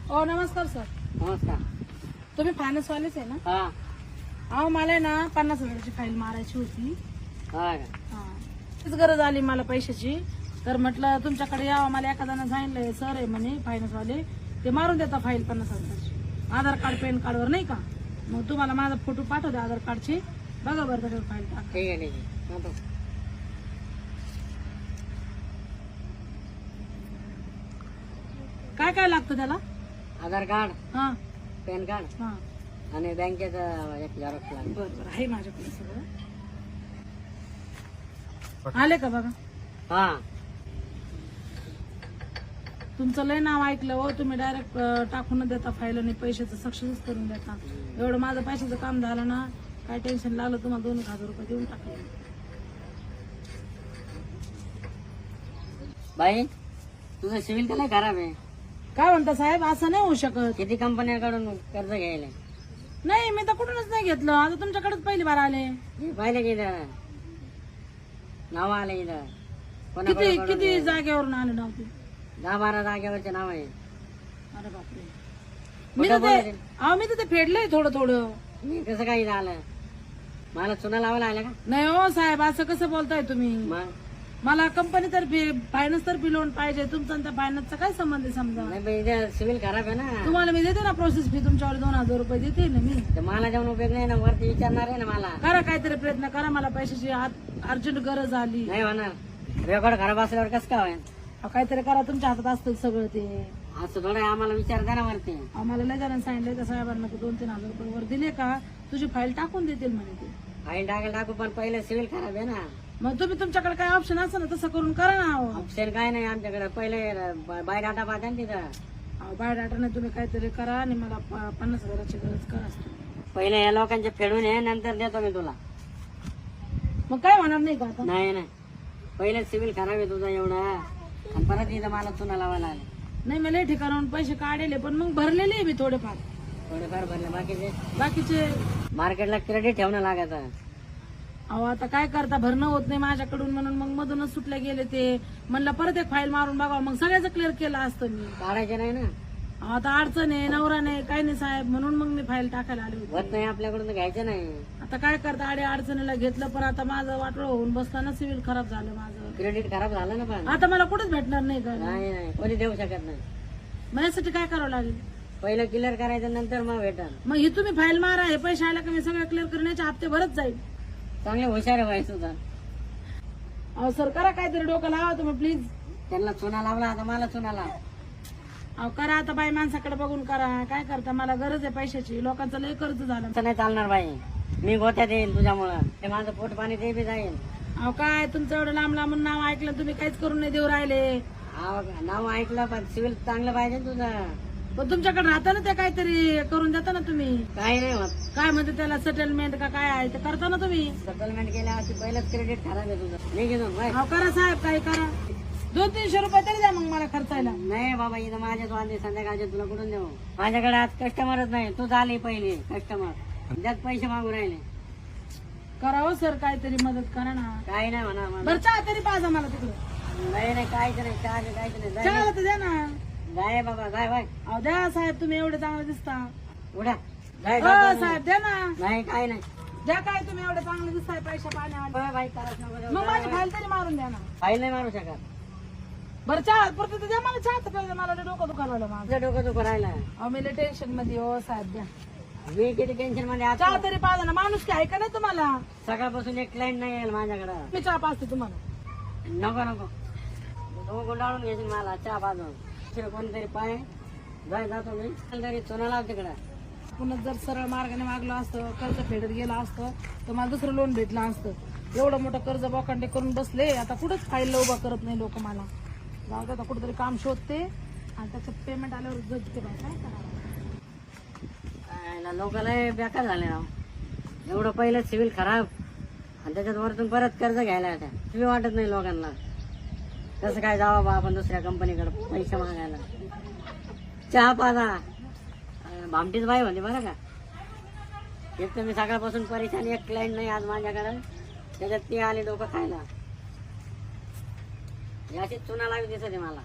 हो नमस्कार सर. नमस्कार. तुम्ही फायनान्सवालेच आहे ना? हा अहो मला आहे ना 50,000ची फाईल मारायची होती. हा का? हा तीच गरज आली मला पैशाची. तर म्हटलं तुमच्याकडे यावं. मला एखाद्यानं सांगितलंय सर आहे म्हणे फायनान्सवाले, ते मारून देता फाईल 50,000ची. आधार कार्ड पॅन कार्डवर नाही का? मग तुम्हाला माझा फोटो पाठवते आधार कार्डचे. बघा बरं त्याच्यावर फाईल टाका. ठीक आहे ठीक आहे. हा, बघ. काय काय लागतं त्याला? आधार कार्ड, हा पॅन कार्ड हा आणि बँकेचं एक झेरॉक्स लागेल. बरं बरं आहे माझ्याकडे सगळं. आले का बघा? हा तुमचं लय नाव ऐकलं हो. तुम्ही डायरेक्ट टाकून न देता फाईल आणि पैशाचं सक्सेस करून देता. एवढं माझं पैशाचं काम झालं ना, काय टेन्शन लागलं तुम्हाला 2,000 रुपये देऊन टाकले. बाई, तुझं सिव्हिल का नाही खराब आहे? काय म्हणता साहेब? असं नाही होऊ शकत. किती कंपन्याकडून कर्ज घ्यायला? नाही मी तर कुठूनच नाही घेतलं. आता तुमच्याकडेच पहिली बार आले. हे पाहिलं की इथं नाव आलं इथं. किती कोणाकडून किती जागेवरून आले नाव ते? 10-12 जागेवरचे नाव आहे. अरे बापरे. मी तर ते मी तर ते फेडलंय थोडं थोडं. मी कसं काही झालं? मला चुना लावायला आलं का? नाही हो साहेब, असं कसं बोलताय तुम्ही? मग मला कंपनी तर्फे फायनान्स तर्फे लोन पाहिजे. तुमचा आणि त्या फायनान्सचा काय संबंध आहे समजा? नाही बाई, इथं सिव्हिल खराब आहे ना. तुम्हाला मी देते ना प्रोसेस फी. तुमच्यावर 2,000 रुपये देते ना मी. तर मला जाऊन उपयोग नाही ना. वरती विचारणार आहे ना मला. करा काहीतरी प्रयत्न करा. मला पैशाची अर्जंट गरज आली. नाही होणार. रेकॉर्ड खराब असल्यावर कसं काय होईल? अहो, काहीतरी करा. तुमच्या हातात असतं सगळं ते. असं थोडं आहे, आम्हाला विचारता ना वरती. आम्हाला लय जणांनी सांगितलं त्या साहेबांना की 2-3 हजार रुपये वर दिले का तुझी फाईल टाकून देतील म्हणे ते. फाईल टाकायला टाकू, पण पहिले सिव्हिल खराब आहे ना. मग तुम्ही तुमच्याकडे काय ऑप्शन असेल ना तसं करून करा ना. अहो ऑप्शन काय नाही आमच्याकडे. पहिले बाय डाटा पाहते ना तिथं. बायोडाटाने तुम्ही काहीतरी करा आणि मला 50,000ची गरज करा. पहिले या लोकांचे फेडून ये, नंतर देतो मी तुला. मग काय होणार नाही का आता? नाही नाही, पहिले सिव्हिल खराब आहे तुझा एवढा, आणि परत इथं मला चुना लावायला आले. नाही मला ठिकाणाहून पैसे काढले, पण मग भरलेले आहे मी थोडेफार. थोडेफार भरले, बाकीचे मार्केटला क्रेडिट ठेवणं लागायचं. अहो आता काय करता, भरणं होत नाही माझ्याकडून म्हणून मग मधूनच सुटले गेले ते. म्हणलं परत एक फाईल मारून बघा, मग सगळ्याचं क्लिअर केलं असतं मी. काढायचे नाही ना. आता अडचण आहे, नवरा नाही, काही नाही साहेब, म्हणून मग मी फाईल टाकायला आले होते. होत नाही आपल्याकडून, तर घ्यायचं नाही. आता काय करता, आडे अडचणीला घेतलं, पण आता माझं वाटोळं होऊन बसताना सिव्हिल खराब झालं माझं. क्रेडिट खराब झालं ना. पण आता मला कुठेच भेटणार नाही का? नाही नाही, कोणी देऊ शकत नाही. मग यासाठी काय करावं लागेल? पहिलं क्लिअर करायचं, नंतर मग भेटल. मग ही तुम्ही फाईल मारा, हे पैसे आले का मी सगळं क्लिअर करण्याचे हप्ते भरत जाईल. चांगले हुशार व्हायचं होता. अहो सर करा काहीतरी, डोकं लावा तुम्ही प्लीज. त्यांना चुना लावला, आता मला चुना लाव. अहो करा आता, बाई माणसाकडे बघून करा. काय करता, मला गरज आहे पैशाची. लोकांचं लय कर्ज झालं. असं नाही चालणार बाई. मी गोत्यात येईल तुझ्यामुळं. ते माझं पोट पाणी ते बी जाईल. अहो काय तुमचं एवढं लांब लांबून नाव ऐकलं, तुम्ही काहीच करून नाही देऊ राहिले. नाव ऐकलं, पण सिव्हिल चांगलं पाहिजे तुझं. पण तुमच्याकडे राहता ना ते, काहीतरी करून देता ना तुम्ही. काही नाही होत. काय म्हणते त्याला, सेटलमेंट का काय आहे ते करता ना तुम्ही. सेटलमेंट केल्यावरती पहिलंच क्रेडिट खराब आहे तुझं. नाही घेऊन बाय. अहो करा साहेब, काही करा. 200-300 रुपये तरी द्या मग मला खर्चायला. नाही बाबा, इथं माझ्याच वांदे संध्याकाळचे, तुला कुठून देऊ? माझ्याकडे आज कस्टमरच नाही. तू झाली पहिली कस्टमर, त्यात पैसे मागू राहिले. करा हो सर, काहीतरी मदत करा ना. काही नाही म्हणा मला. बरं चहा तरी पाजा मला तिकडे. नाही नाही, काहीच नाही, काहीच नाही. चहाला तर द्या ना. जाय बाबा, जाय बाय. अहो द्या साहेब, तुम्ही एवढे चांगले दिसता. उडा जाय. हो साहेब द्या ना. नाही, काही नाही. द्या, काय तुम्ही एवढे चांगले दिसताय पैशा पाण्यात. बाय बाय, करायचं नको देऊ. मग माझी फाईल तरी मारून द्या ना. फाईल नाही मारू शकत. बरं चहा परत द्या मला. चहा तर पाहिजे, मला लय डोकं दुखायला लागलं माझं. तुझं डोकं दुखू राहिलं. अहो मी लय टेन्शन मध्ये हो साहेब, द्या मी किती टेन्शन मध्ये आज. चहा तरी पाजा ना. माणूस काय का नाही तुम्हाला? सकाळपासून एक क्लायंट नाही येईल माझ्याकडं. मी चहा पाजते तुम्हाला. नको नको, तू गुंडाळून घेशील मला चहा पाजून. दुसरं कोणतरी पाय जाय, जातो मी. तरी चुना लाव तिकडं. पुन्हा जर सरळ मार्गाने मागलं असतं, कर्ज फेडत गेलं असतं, तर मला दुसरं लोन भेटलं असतं. एवढं मोठं कर्ज बोकांडे करून बसले, आता कुठंच फाईलला उभा करत नाही लोक मला. जाऊ दे, आता कुठेतरी काम शोधते आणि त्याचं पेमेंट आल्यावर जगते. बाय काय करावं. लोकांना बेकार झाले ना. एवढं पहिलं सिव्हिल खराब, आणि त्याच्यात वरतून परत कर्ज घ्यायला येतात. तुम्ही वाटत नाही लोकांना. कसं काय जावं बा आपण दुसऱ्या कंपनीकडे पैसे मागायला. चहा पाजा भामटीच बाई होती बरं का. एक तर मी सकाळपासून परेशान, एक क्लायंट नाही आज माझ्याकडे, त्याच्यात ते आले डोकं खायला. याची चुना लावी दिसते मला.